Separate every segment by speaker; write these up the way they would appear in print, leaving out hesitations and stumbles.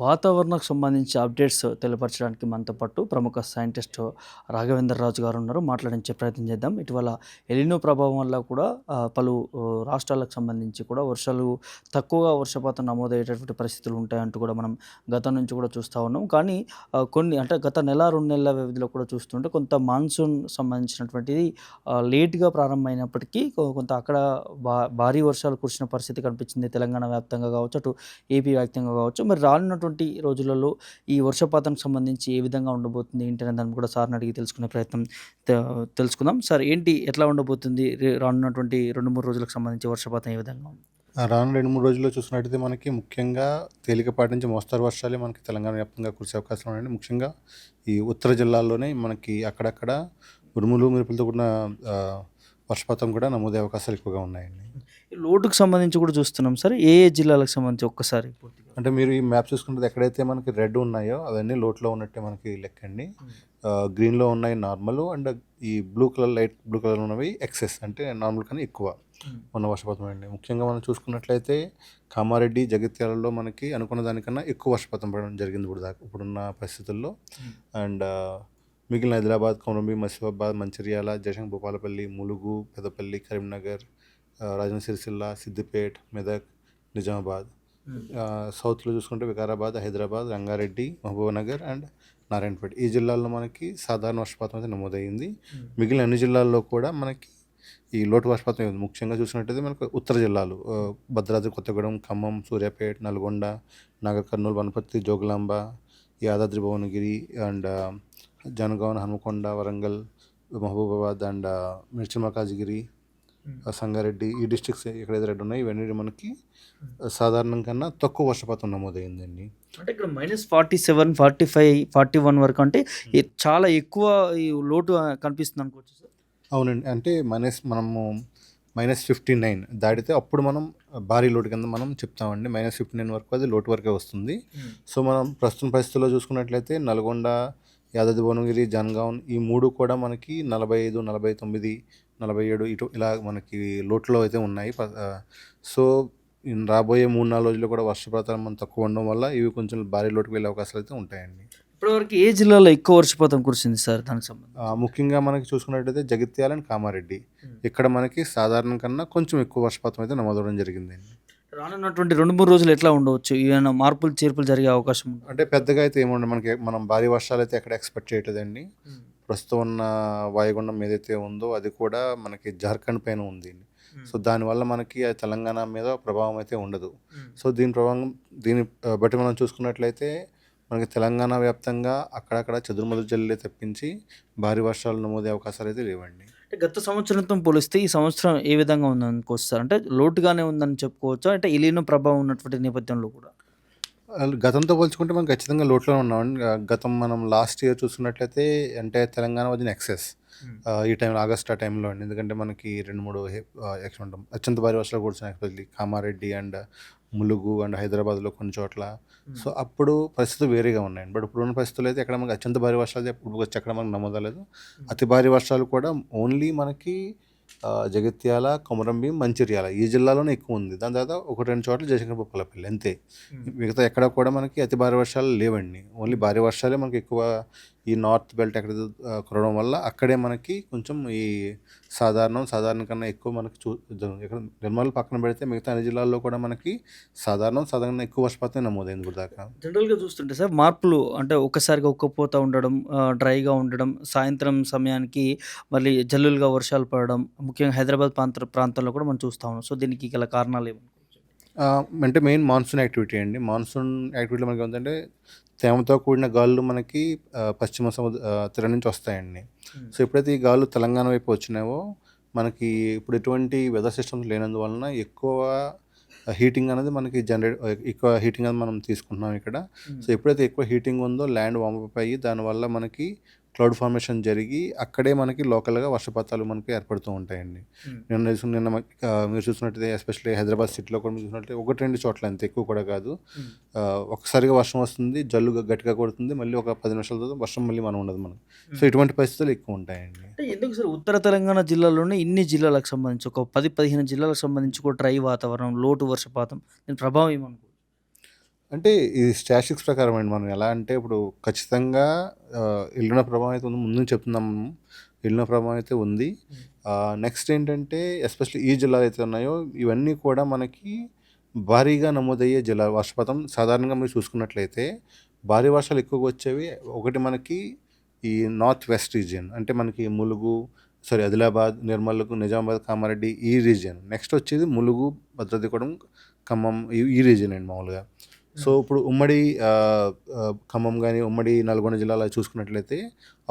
Speaker 1: వాతావరణానికి సంబంధించి అప్డేట్స్ తెలియపరచడానికి మనతో పాటు ప్రముఖ సైంటిస్ట్ రాఘవేంద్ర రాజు గారు ఉన్నారు. మాట్లాడించే ప్రయత్నం చేద్దాం. ఇటీవల ఎలినో ప్రభావం వల్ల కూడా పలు రాష్ట్రాలకు సంబంధించి కూడా వర్షాలు తక్కువగా వర్షపాతం నమోదయ్యేటటువంటి పరిస్థితులు ఉంటాయంటూ కూడా మనం గతం నుంచి కూడా చూస్తూ ఉన్నాం. కానీ కొన్ని అంటే గత నెల 2 నెలల వ్యవధిలో కూడా చూస్తుంటే కొంత మాన్సూన్ సంబంధించినటువంటిది లేట్‌గా ప్రారంభమైనప్పటికీ కొంత అక్కడ భారీ వర్షాలు కురిసిన పరిస్థితి కనిపించింది. తెలంగాణ వ్యాప్తంగా కావచ్చు, అటు ఏపీ వ్యాప్తంగా కావచ్చు. మరి రానున్నటువంటి రోజులలో ఈ వర్షపాతానికి సంబంధించి ఏ విధంగా ఉండబోతుంది ఏంటి అనే దాన్ని కూడా సార్‌ని అడిగి తెలుసుకునే ప్రయత్నం త తెలుసుకుందాం. సార్ ఏంటి ఎట్లా ఉండబోతుంది? రానున్నటువంటి 2, 3 రోజులకు సంబంధించి వర్షపాతం ఏ విధంగా ఉంది?
Speaker 2: రాను 2, 3 రోజుల్లో చూసినట్టయితే మనకి ముఖ్యంగా తేలికపాటి నుంచి మోస్తరు వర్షాలే మనకి తెలంగాణ వ్యాప్తంగా కురిసే అవకాశం ఉన్నాయండి. ముఖ్యంగా ఈ ఉత్తర జిల్లాల్లోనే మనకి అక్కడక్కడ ఉరుములు, మెరుపులతో కూడిన వర్షపాతం కూడా నమోదయ్యే అవకాశాలు ఎక్కువగా ఉన్నాయండి.
Speaker 1: ఈ లోటుకు సంబంధించి కూడా చూస్తున్నాం సార్. ఏ ఏ జిల్లాలకు సంబంధించి ఒక్కసారి పూర్తిగా?
Speaker 2: అంటే మీరు ఈ మ్యాప్ చూసుకుంటే ఎక్కడైతే మనకి రెడ్ ఉన్నాయో అవన్నీ లోట్లో ఉన్నట్టే మనకి లెక్కండి. గ్రీన్‌లో ఉన్నాయి నార్మల్, అండ్ ఈ blue colour, light blue colour ఉన్నవి ఎక్సెస్, అంటే నార్మల్ కన్నా ఎక్కువ ఉన్న వర్షపాతం అండి. ముఖ్యంగా మనం చూసుకున్నట్లయితే కామారెడ్డి, జగిత్యాలలో మనకి అనుకున్న దానికన్నా ఎక్కువ వర్షపాతం పడడం జరిగింది ఇప్పుడున్న పరిస్థితుల్లో. అండ్ మిగిలిన హైదరాబాద్, కొమరంభీం, మసిఫాబాద్, మంచిర్యాల, జయశంకర్ భూపాలపల్లి, ములుగు, పెద్దపల్లి, కరీంనగర్, రాజన్న సిరిసిల్ల, సిద్దిపేట్, మెదక్, నిజామాబాద్. సౌత్‌లో చూసుకుంటే వికారాబాద్, హైదరాబాద్, రంగారెడ్డి, మహబూబ్‌నగర్ అండ్ నారాయణపేట. ఈ జిల్లాల్లో మనకి సాధారణ వర్షపాతం అయితే నమోదయ్యింది. మిగిలిన అన్ని జిల్లాల్లో కూడా మనకి ఈ లోటు వర్షపాతం ఉంది. ముఖ్యంగా చూసినట్టయితే మనకు ఉత్తర జిల్లాలు భద్రాద్రి కొత్తగూడెం, ఖమ్మం, సూర్యాపేట, నల్గొండ, నాగర్ కర్నూలు, వనపర్తి, జోగులాంబ, యాదాద్రి భువనగిరి అండ్ జనగాం, హనుమకొండ, వరంగల్, మహబూబాబాద్ అండ్ మిర్చి మల్కాజ్గిరి, సంగారెడ్డి, ఈ డిస్ట్రిక్ట్స్ ఎక్కడైతే రెడ్ ఉన్నాయి ఇవన్నీ మనకి సాధారణం కన్నా తక్కువ వర్షపాతం నమోదైందండి.
Speaker 1: అంటే ఇక్కడ -47, 45, 41 వరకు అంటే చాలా ఎక్కువ ఈ లోటు కనిపిస్తుంది అనుకోవచ్చు సార్.
Speaker 2: అవునండి. అంటే మనము -59 దాటితే అప్పుడు మనం భారీ లోటు కింద మనం చెప్తామండి. -59 వరకు అది లోటు వరకే వస్తుంది. సో మనం ప్రస్తుతం పరిస్థితుల్లో చూసుకున్నట్లయితే నల్గొండ, యాదాద్రి భువనగిరి, జనగాం ఈ 3 కూడా మనకి 45, 49, 47 ఇటు ఇలా మనకి లోటులో అయితే ఉన్నాయి. సో రాబోయే 3, 4 రోజుల్లో కూడా వర్షపాతం తక్కువ ఉండడం వల్ల ఇవి కొంచెం భారీ లోటుకు వెళ్ళే అవకాశాలు అయితే ఉంటాయండి.
Speaker 1: ఇప్పటివరకు ఏ జిల్లాలో ఎక్కువ వర్షపాతం కురిసింది సార్ దానికి సంబంధించి?
Speaker 2: ముఖ్యంగా మనకి చూసుకున్నట్టయితే జగిత్యాల అండ్ కామారెడ్డి, ఇక్కడ మనకి సాధారణం కన్నా కొంచెం ఎక్కువ వర్షపాతం అయితే నమోదవడం జరిగిందండి.
Speaker 1: రానున్నటువంటి 2, 3 రోజులు ఎట్లా ఉండవచ్చు? ఏమైనా మార్పులు, చేర్పులు జరిగే అవకాశం ఉందా?
Speaker 2: అంటే పెద్దగా అయితే ఏముండదు. మనం భారీ వర్షాలు అయితే ఎక్కడ ఎక్స్పెక్ట్ చేయట్లేదండి. ప్రస్తుతం ఉన్న వాయుగుండం ఏదైతే ఉందో అది కూడా మనకి జార్ఖండ్ పైన ఉంది. సో దానివల్ల మనకి తెలంగాణ మీద ప్రభావం అయితే ఉండదు. సో దీన్ని బట్టి మనం చూసుకున్నట్లయితే మనకి తెలంగాణ వ్యాప్తంగా అక్కడక్కడ చెదురుమదురు జల్లులే తప్పించి భారీ వర్షాలు నమోదే అవకాశాలు అయితే లేవండి.
Speaker 1: అంటే గత సంవత్సరంతో పోలిస్తే ఈ సంవత్సరం ఏ విధంగా ఉందనుకోవచ్చు సార్? అంటే లోటుగానే ఉందని చెప్పుకోవచ్చా? అంటే ఎలినో ప్రభావం ఉన్నటువంటి నేపథ్యంలో కూడా?
Speaker 2: గతంతో పోల్చుకుంటే మనం ఖచ్చితంగా లోటులో ఉన్నామండి. గతం మనం లాస్ట్ ఇయర్ చూసుకున్నట్లయితే అంటే తెలంగాణ వాజ్ ఇన్ ఎక్సెస్ ఈ టైంలో, ఆగస్ట్ ఆ టైంలో అండి. ఎందుకంటే మనకి 2, 3 అత్యంత భారీ వర్షాలు కురిసినాయి, especially Kamareddy and Mulugu and హైదరాబాద్లో కొన్ని చోట్ల. సో అప్పుడు పరిస్థితులు వేరేగా ఉన్నాయండి. బట్ ఇప్పుడున్న పరిస్థితులు అయితే ఎక్కడ మనకి అత్యంత భారీ వర్షాలు ఇప్పుడు వచ్చి ఎక్కడ మనకు నమోదలేదు. అతి భారీ వర్షాలు కూడా ఓన్లీ మనకి జగిత్యాల, కొమరంభీం, మంచిర్యాల ఈ జిల్లాలోనే ఎక్కువ ఉంది. దాని తర్వాత 1, 2 చోట్ల జయశంకర్ భూపాలపల్లి అంతే. మిగతా ఎక్కడ కూడా మనకి అతి భారీ వర్షాలు లేవండి. ఓన్లీ భారీ వర్షాలే మనకి ఎక్కువ ఈ నార్త్ బెల్ట్ ఎక్కడ కురవడం వల్ల అక్కడే మనకి కొంచెం ఈ సాధారణ కన్నా ఎక్కువ మనకి ఇక్కడ నిర్మల్ పక్కన పెడితే మిగతా అన్ని జిల్లాల్లో కూడా మనకి సాధారణ ఎక్కువ వర్షపాతం నమోదైంది ఇప్పుడు దాకా.
Speaker 1: జనరల్‌గా చూస్తుంటే సార్ మార్పులు అంటే ఒక్కసారిగా ఉక్కపోత ఉండడం, డ్రైగా ఉండడం, సాయంత్రం సమయానికి మళ్ళీ జల్లులుగా వర్షాలు పడడం, ముఖ్యంగా హైదరాబాద్ ప్రాంతంలో కూడా మనం చూస్తా ఉన్నాం. సో దీనికి గల కారణాలు ఏమనుకోవచ్చు?
Speaker 2: అంటే మెయిన్ మాన్సూన్ యాక్టివిటీ అండి. మాన్సూన్ యాక్టివిటీలో మనకి ఏంటంటే తేమతో కూడిన గాలులు మనకి పశ్చిమ తీరం నుంచి వస్తాయండి. సో ఎప్పుడైతే ఈ గాలులు తెలంగాణ వైపు వచ్చినాయో మనకి ఇప్పుడు ఎటువంటి వెదర్ సిస్టమ్స్ లేనందువలన ఎక్కువ హీటింగ్ అనేది మనకి ఎక్కువ హీటింగ్ అనేది మనం తీసుకుంటున్నాం ఇక్కడ. సో ఎప్పుడైతే ఎక్కువ హీటింగ్ ఉందో ల్యాండ్ వార్మప్ అయ్యి దానివల్ల మనకి క్లౌడ్ ఫార్మేషన్ జరిగి అక్కడే మనకి లోకల్గా వర్షపాతాలు మనకి ఏర్పడుతూ ఉంటాయండి. నిన్న మీరు చూసినట్టయితే ఎస్పెషల్లీ హైదరాబాద్ సిటీలో కూడా మీరు చూసినట్లయితే 1, 2 చోట్ల అంత ఎక్కువ కూడా కాదు. ఒక్కసారిగా వర్షం వస్తుంది, జల్లు గట్టిగా కొడుతుంది, మళ్ళీ ఒక 10 నిమిషాల తర్వాత వర్షం మళ్ళీ మనం ఉండదు మనకు. సో ఇటువంటి పరిస్థితులు ఎక్కువ ఉంటాయండి.
Speaker 1: అంటే ఎందుకు సార్ ఉత్తర తెలంగాణ జిల్లాలోనే ఇన్ని జిల్లాలకు సంబంధించి ఒక 10, 15 జిల్లాలకు సంబంధించి కూడా డ్రై వాతావరణం, లోటు వర్షపాతం దీని ప్రభావం ఏమనుకోవచ్చు?
Speaker 2: అంటే ఇది స్టాటిస్టిక్స్ ప్రకారం అండి. మనం ఎలా అంటే ఇప్పుడు ఖచ్చితంగా ఎల్‌నినో ప్రభావం అయితే ఉంది. ముందు నుంచి చెప్తున్నాం మనం. ఎల్‌నినో ప్రభావం అయితే ఉంది. నెక్స్ట్ ఏంటంటే ఎస్పెషల్లీ ఈ జిల్లాలు అయితే ఉన్నాయో ఇవన్నీ కూడా మనకి భారీగా నమోదయ్యే జిల్లాలు. వర్షపాతం సాధారణంగా మీరు చూసుకున్నట్లయితే భారీ వర్షాలు ఎక్కువగా వచ్చేవి ఒకటి మనకి ఈ నార్త్ వెస్ట్ రీజియన్. అంటే మనకి ములుగు, ఆదిలాబాద్, నిర్మల్, నిజామాబాద్, కామారెడ్డి ఈ రీజియన్. నెక్స్ట్ వచ్చేది ములుగు, భద్రాద్రికొడం, ఖమ్మం ఈ రీజియన్ అండి మామూలుగా. సో ఇప్పుడు ఉమ్మడి ఖమ్మం కానీ, ఉమ్మడి నల్గొండ జిల్లాలో చూసుకున్నట్లయితే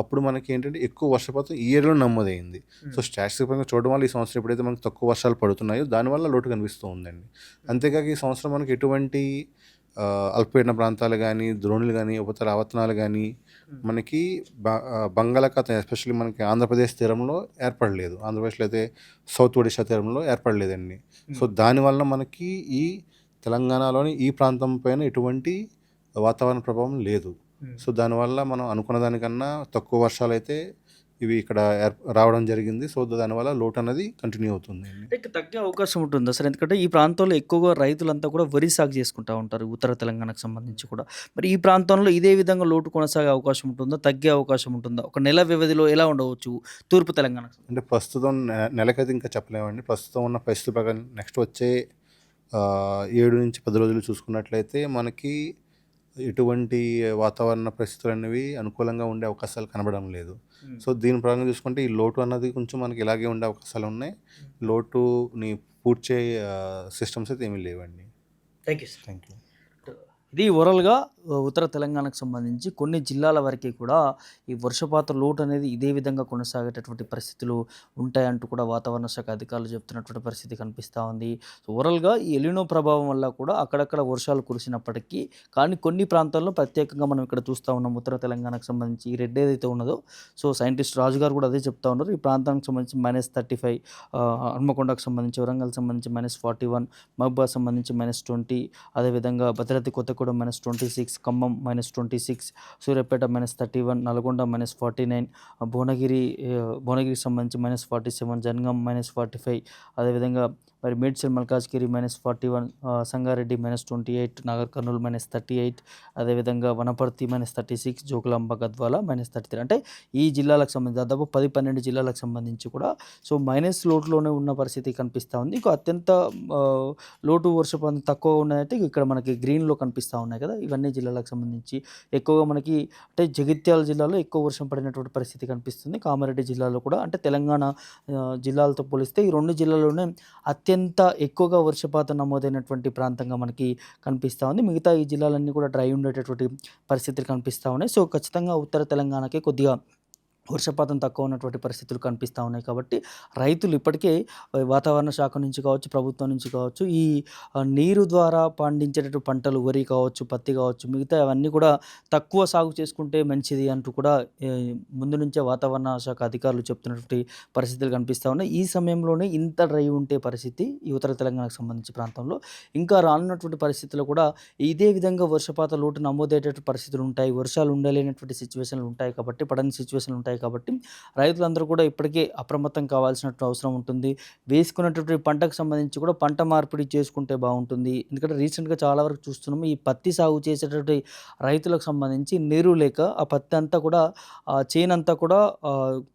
Speaker 2: అప్పుడు మనకి ఏంటంటే ఎక్కువ వర్షపాతం ఈ ఏరియాలో నమోదైంది. సో స్టాటిస్టిక్స్ పరంగా చూడడం వల్ల ఈ సంవత్సరం ఎప్పుడైతే మనకు తక్కువ వర్షాలు పడుతున్నాయో దానివల్ల లోటు కనిపిస్తూ ఉందండి. అంతేకాక ఈ సంవత్సరం మనకి ఎటువంటి అల్పపీడన ప్రాంతాలు కానీ, ద్రోణులు కానీ, ఉపరితల ఆవర్తనాలు కానీ మనకి బంగాళాఖాతం ఎస్పెషల్లీ మనకి ఆంధ్రప్రదేశ్ తీరంలో ఏర్పడలేదు. ఆంధ్రప్రదేశ్లో అయితే సౌత్ ఒడిషా తీరంలో ఏర్పడలేదండి. సో దానివల్ల మనకి ఈ తెలంగాణలోని ఈ ప్రాంతం పైన ఎటువంటి వాతావరణ ప్రభావం లేదు. సో దానివల్ల మనం అనుకున్న దానికన్నా తక్కువ వర్షాలైతే ఇవి ఇక్కడ రావడం జరిగింది. సో దానివల్ల లోటు అనేది కంటిన్యూ అవుతుంది.
Speaker 1: ఇక తగ్గే అవకాశం ఉంటుందా సార్? ఎందుకంటే ఈ ప్రాంతంలో ఎక్కువగా రైతులంతా కూడా వరి సాగు చేసుకుంటా ఉంటారు. ఉత్తర తెలంగాణకు సంబంధించి కూడా. మరి ఈ ప్రాంతంలో ఇదే విధంగా లోటు కొనసాగే అవకాశం ఉంటుందా? తగ్గే అవకాశం ఉంటుందా? ఒక నెల వ్యవధిలో ఎలా ఉండవచ్చు తూర్పు తెలంగాణకు?
Speaker 2: అంటే ప్రస్తుతం నెలకైతే ఇంకా చెప్పలేమండి. ప్రస్తుతం ఉన్న పరిస్థితి ప్రకారం నెక్స్ట్ వచ్చే 7-10 రోజులు చూసుకున్నట్లయితే మనకి ఎటువంటి వాతావరణ పరిస్థితులు అనేవి అనుకూలంగా ఉండే అవకాశాలు కనబడడం లేదు. సో దీని పరంగా చూసుకుంటే ఈ లోటు అన్నది కొంచెం మనకి ఇలాగే ఉండే అవకాశాలు ఉన్నాయి. లోటుని పూడ్చే సిస్టమ్స్ అయితే ఏమీ లేవండి.
Speaker 1: Thank you sir.
Speaker 2: Thank you.
Speaker 1: ఇది ఓవరాల్‌గా ఉత్తర తెలంగాణకు సంబంధించి కొన్ని జిల్లాల వరకి కూడా ఈ వర్షపాత లోటు అనేది ఇదే విధంగా కొనసాగేటటువంటి పరిస్థితులు ఉంటాయంటూ కూడా వాతావరణ శాఖ అధికారులు చెప్తున్నటువంటి పరిస్థితి కనిపిస్తూ ఉంది. సో ఓవరాల్‌గా ఈ ఎలినో ప్రభావం వల్ల కూడా అక్కడక్కడ వర్షాలు కురిసినప్పటికీ కానీ కొన్ని ప్రాంతాల్లో ప్రత్యేకంగా మనం ఇక్కడ చూస్తూ ఉన్నాం ఉత్తర తెలంగాణకు సంబంధించి ఈ రెడ్ ఏదైతే ఉన్నదో సో సైంటిస్ట్ రాజు గారు కూడా అదే చెప్తా ఉన్నారు. ఈ ప్రాంతానికి సంబంధించి -35, హన్మకొండకు సంబంధించి, వరంగల్‌కి సంబంధించి -41, మహబూబాద్ సంబంధించి -20, అదేవిధంగా భద్రాద్రి కొత్తగూడెం -26, ఖమ్మం -26, సూర్యాపేట -31, నల్గొండ -49, భువనగిరికి సంబంధించి -47, జనగాం -45, అదేవిధంగా మరి మేడ్చల్ మల్కాజ్గిరి -41, సంగారెడ్డి -28, నాగర్ కర్నూలు -38, అదేవిధంగా వనపర్తి -36, జోగులాంబ గద్వాల -33. అంటే ఈ జిల్లాలకు సంబంధించి దాదాపు 10-12 జిల్లాలకు సంబంధించి కూడా సో మైనస్ లోటులోనే ఉన్న పరిస్థితి కనిపిస్తూ ఉంది. ఇంకో అత్యంత లోటు వర్షపాతం తక్కువ ఉన్నదైతే ఇక్కడ మనకి గ్రీన్లో కనిపిస్తూ ఉన్నాయి కదా. ఇవన్నీ జిల్లాలకు సంబంధించి ఎక్కువగా మనకి అంటే జగిత్యాల జిల్లాలో ఎక్కువ వర్షం పడినటువంటి పరిస్థితి కనిపిస్తుంది. కామారెడ్డి జిల్లాలో కూడా అంటే తెలంగాణ జిల్లాలతో పోలిస్తే ఈ 2 జిల్లాల్లోనే అత్యంత ఎక్కువగా వర్షపాతం నమోదైనటువంటి ప్రాంతంగా మనకి కనిపిస్తూ ఉంది. మిగతా ఈ జిల్లాలన్నీ కూడా డ్రై ఉండేటటువంటి పరిస్థితులు కనిపిస్తూ ఉన్నాయి. సో ఖచ్చితంగా ఉత్తర తెలంగాణకి కొద్దిగా వర్షపాతం తక్కువ ఉన్నటువంటి పరిస్థితులు కనిపిస్తూ ఉన్నాయి. కాబట్టి రైతులు ఇప్పటికే వాతావరణ శాఖ నుంచి కావచ్చు, ప్రభుత్వం నుంచి కావచ్చు ఈ నీరు ద్వారా పండించేటటువంటి పంటలు వరి కావచ్చు, పత్తి కావచ్చు, మిగతా అవన్నీ కూడా తక్కువ సాగు చేసుకుంటే మంచిది అంటూ కూడా ముందు నుంచే వాతావరణ శాఖ అధికారులు చెప్తున్నటువంటి పరిస్థితులు కనిపిస్తూ ఉన్నాయి. ఈ సమయంలోనే ఇంత డ్రై ఉంటే పరిస్థితి ఈ ఉత్తర తెలంగాణకు సంబంధించి ప్రాంతంలో ఇంకా రానున్నటువంటి పరిస్థితుల్లో కూడా ఇదే విధంగా వర్షపాత లోటు నమోదయ్యేటటువంటి పరిస్థితులు ఉంటాయి. వర్షాలు ఉండలేనటువంటి సిచ్యువేషన్లు ఉంటాయి కాబట్టి, పడని సిచ్యువేషన్లు ఉంటాయి కాబట్టి రైతులందరూ కూడా ఇప్పటికే అప్రమత్తం కావాల్సినటువంటి అవసరం ఉంటుంది. వేసుకున్నటువంటి పంటకు సంబంధించి కూడా పంట మార్పిడి చేసుకుంటే బాగుంటుంది. ఎందుకంటే రీసెంట్గా చాలా వరకు చూస్తున్నాము ఈ పత్తి సాగు చేసేటటువంటి రైతులకు సంబంధించి నీరు లేక ఆ పత్తి అంతా కూడా చేను అంతా కూడా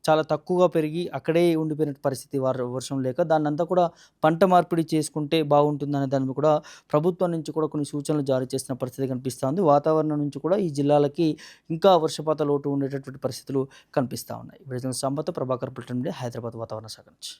Speaker 1: చాలా తక్కువగా పెరిగి అక్కడే ఉండిపోయిన పరిస్థితి వర్షం లేక దాన్నంతా కూడా పంట మార్పిడి చేసుకుంటే బాగుంటుందనే దాన్ని కూడా ప్రభుత్వం నుంచి కూడా కొన్ని సూచనలు జారీ చేసిన పరిస్థితి కనిపిస్తుంది. వాతావరణం నుంచి కూడా ఈ జిల్లాలకి ఇంకా వర్షపాత లోటు ఉండేటటువంటి పరిస్థితులు కనిపిస్తూ ఉన్నాయి. ఇప్పుడు సంపత్ ప్రభాకర్, హైదరాబాద్ వాతావరణ శాఖ నుంచి.